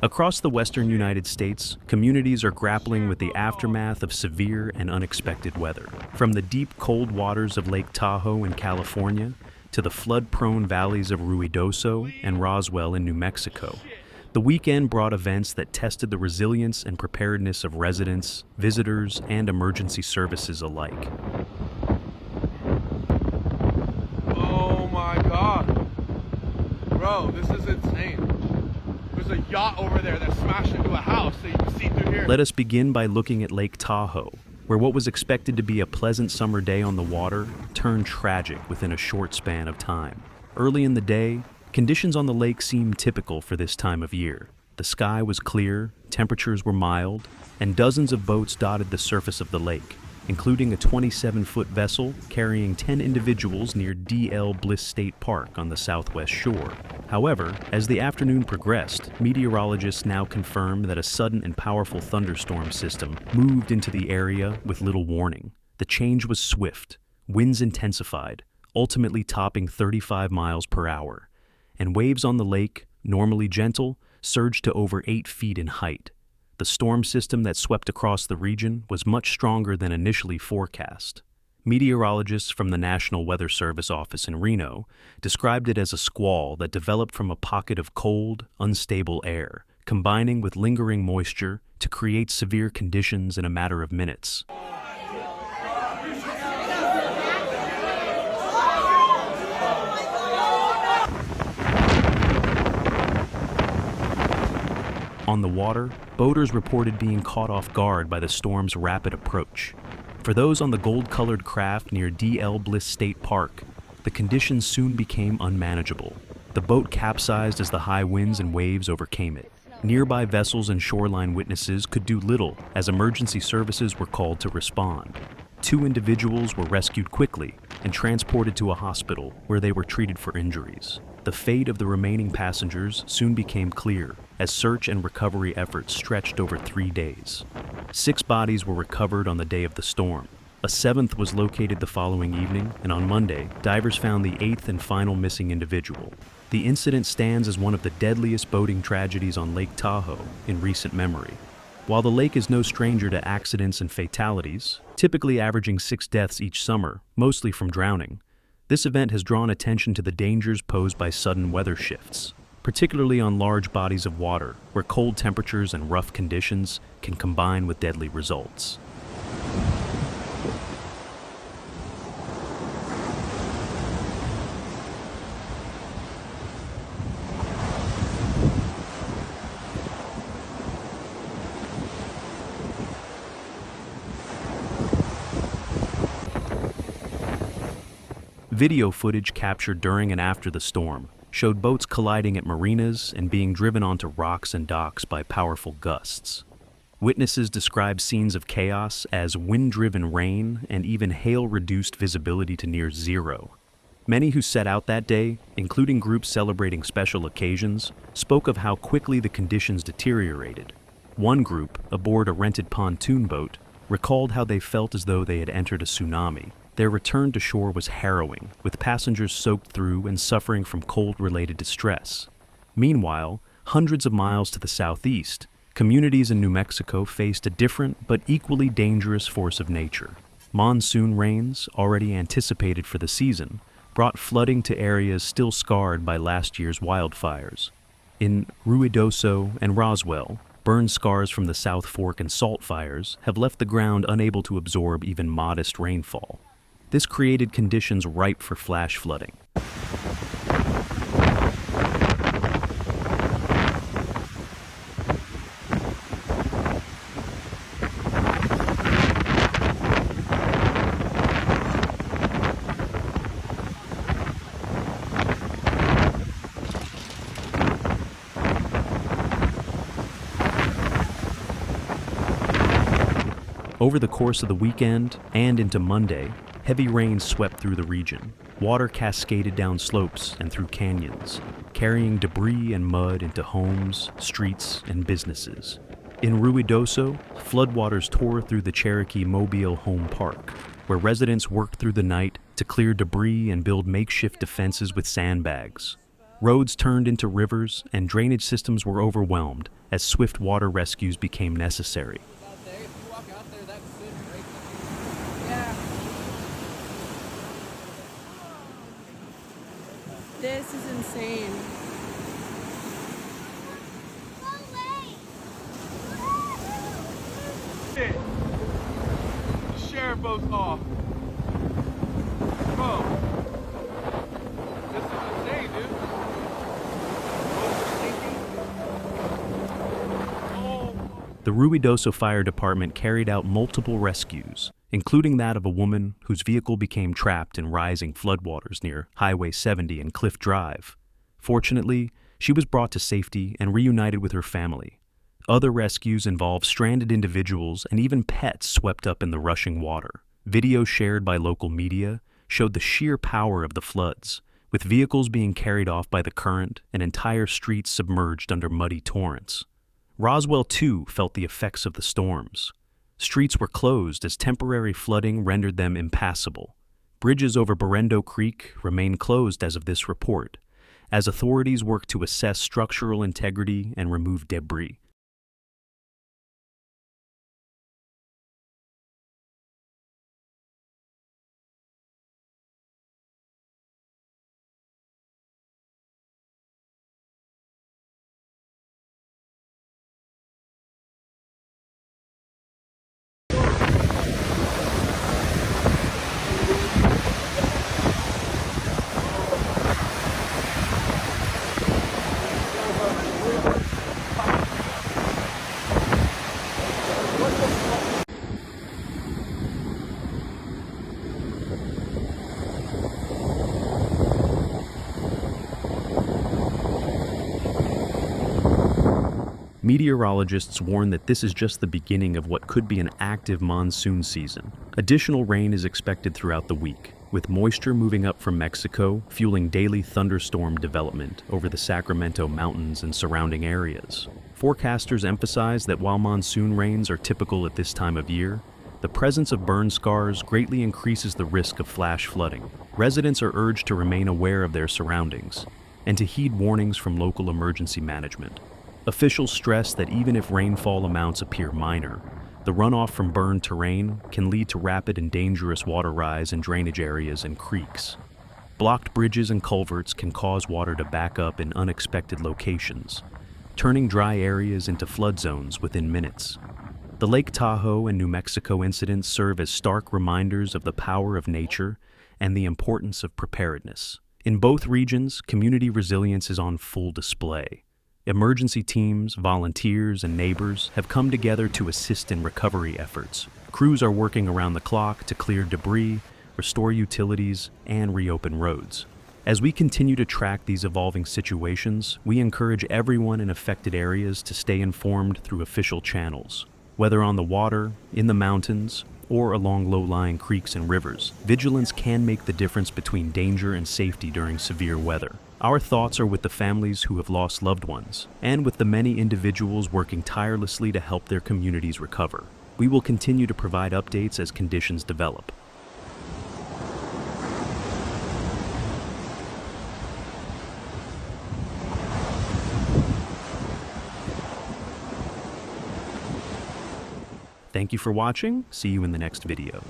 Across the western United States, communities are grappling with the aftermath of severe and unexpected weather. From the deep, cold waters of Lake Tahoe in California to the flood-prone valleys of Ruidoso and Roswell in New Mexico, the weekend brought events that tested the resilience and preparedness of residents, visitors, and emergency services alike. Oh my God. Bro, this is insane. There's a yacht over there that smashed into a house that you can see through here. Let us begin by looking at Lake Tahoe, where what was expected to be a pleasant summer day on the water turned tragic within a short span of time. Early in the day, conditions on the lake seemed typical for this time of year. The sky was clear, temperatures were mild, and dozens of boats dotted the surface of the lake, including a 27-foot vessel carrying 10 individuals near D.L. Bliss State Park on the southwest shore. However, as the afternoon progressed, meteorologists now confirm that a sudden and powerful thunderstorm system moved into the area with little warning. The change was swift, winds intensified, ultimately topping 35 miles per hour, and waves on the lake, normally gentle, surged to over 8 feet in height. The storm system that swept across the region was much stronger than initially forecast. Meteorologists from the National Weather Service office in Reno described it as a squall that developed from a pocket of cold, unstable air, combining with lingering moisture to create severe conditions in a matter of minutes. On the water, boaters reported being caught off guard by the storm's rapid approach. For those on the gold-colored craft near D.L. Bliss State Park, the conditions soon became unmanageable. The boat capsized as the high winds and waves overcame it. Nearby vessels and shoreline witnesses could do little as emergency services were called to respond. 2 individuals were rescued quickly and transported to a hospital where they were treated for injuries. The fate of the remaining passengers soon became clear as search and recovery efforts stretched over 3 days. 6 bodies were recovered on the day of the storm. A 7th was located the following evening, and on Monday, divers found the 8th and final missing individual. The incident stands as one of the deadliest boating tragedies on Lake Tahoe in recent memory. While the lake is no stranger to accidents and fatalities, typically averaging 6 deaths each summer, mostly from drowning, this event has drawn attention to the dangers posed by sudden weather shifts, particularly on large bodies of water where cold temperatures and rough conditions can combine with deadly results. Video footage captured during and after the storm showed boats colliding at marinas and being driven onto rocks and docks by powerful gusts. Witnesses described scenes of chaos as wind-driven rain and even hail-reduced visibility to near zero. Many who set out that day, including groups celebrating special occasions, spoke of how quickly the conditions deteriorated. One group, aboard a rented pontoon boat, recalled how they felt as though they had entered a tsunami. Their return to shore was harrowing, with passengers soaked through and suffering from cold-related distress. Meanwhile, hundreds of miles to the southeast, communities in New Mexico faced a different but equally dangerous force of nature. Monsoon rains, already anticipated for the season, brought flooding to areas still scarred by last year's wildfires. In Ruidoso and Roswell, burn scars from the South Fork and salt fires have left the ground unable to absorb even modest rainfall. This created conditions ripe for flash flooding. Over the course of the weekend and into Monday, heavy rains swept through the region. Water cascaded down slopes and through canyons, carrying debris and mud into homes, streets, and businesses. In Ruidoso, floodwaters tore through the Cherokee Mobile Home Park, where residents worked through the night to clear debris and build makeshift defenses with sandbags. Roads turned into rivers, and drainage systems were overwhelmed as swift water rescues became necessary. Out there, if you walk out there, that could break you. Yeah. This is insane. Shit. The sheriff boat's off. Bro. This is insane, dude. Boats are sinking. Oh. The Ruidoso Fire Department carried out multiple rescues, including that of a woman whose vehicle became trapped in rising floodwaters near Highway 70 and Cliff Drive. Fortunately, she was brought to safety and reunited with her family. Other rescues involved stranded individuals and even pets swept up in the rushing water. Videos shared by local media showed the sheer power of the floods, with vehicles being carried off by the current and entire streets submerged under muddy torrents. Roswell, too, felt the effects of the storms. Streets were closed as temporary flooding rendered them impassable. Bridges over Berendo Creek remain closed as of this report, as authorities work to assess structural integrity and remove debris. Meteorologists warn that this is just the beginning of what could be an active monsoon season. Additional rain is expected throughout the week, with moisture moving up from Mexico, fueling daily thunderstorm development over the Sacramento mountains and surrounding areas. Forecasters emphasize that while monsoon rains are typical at this time of year, the presence of burn scars greatly increases the risk of flash flooding. Residents are urged to remain aware of their surroundings and to heed warnings from local emergency management. Officials stress that even if rainfall amounts appear minor, the runoff from burned terrain can lead to rapid and dangerous water rise in drainage areas and creeks. Blocked bridges and culverts can cause water to back up in unexpected locations, turning dry areas into flood zones within minutes. The Lake Tahoe and New Mexico incidents serve as stark reminders of the power of nature and the importance of preparedness. In both regions, community resilience is on full display. Emergency teams, volunteers, and neighbors have come together to assist in recovery efforts. Crews are working around the clock to clear debris, restore utilities, and reopen roads. As we continue to track these evolving situations, we encourage everyone in affected areas to stay informed through official channels. Whether on the water, in the mountains, or along low-lying creeks and rivers, vigilance can make the difference between danger and safety during severe weather. Our thoughts are with the families who have lost loved ones, and with the many individuals working tirelessly to help their communities recover. We will continue to provide updates as conditions develop. Thank you for watching. See you in the next video.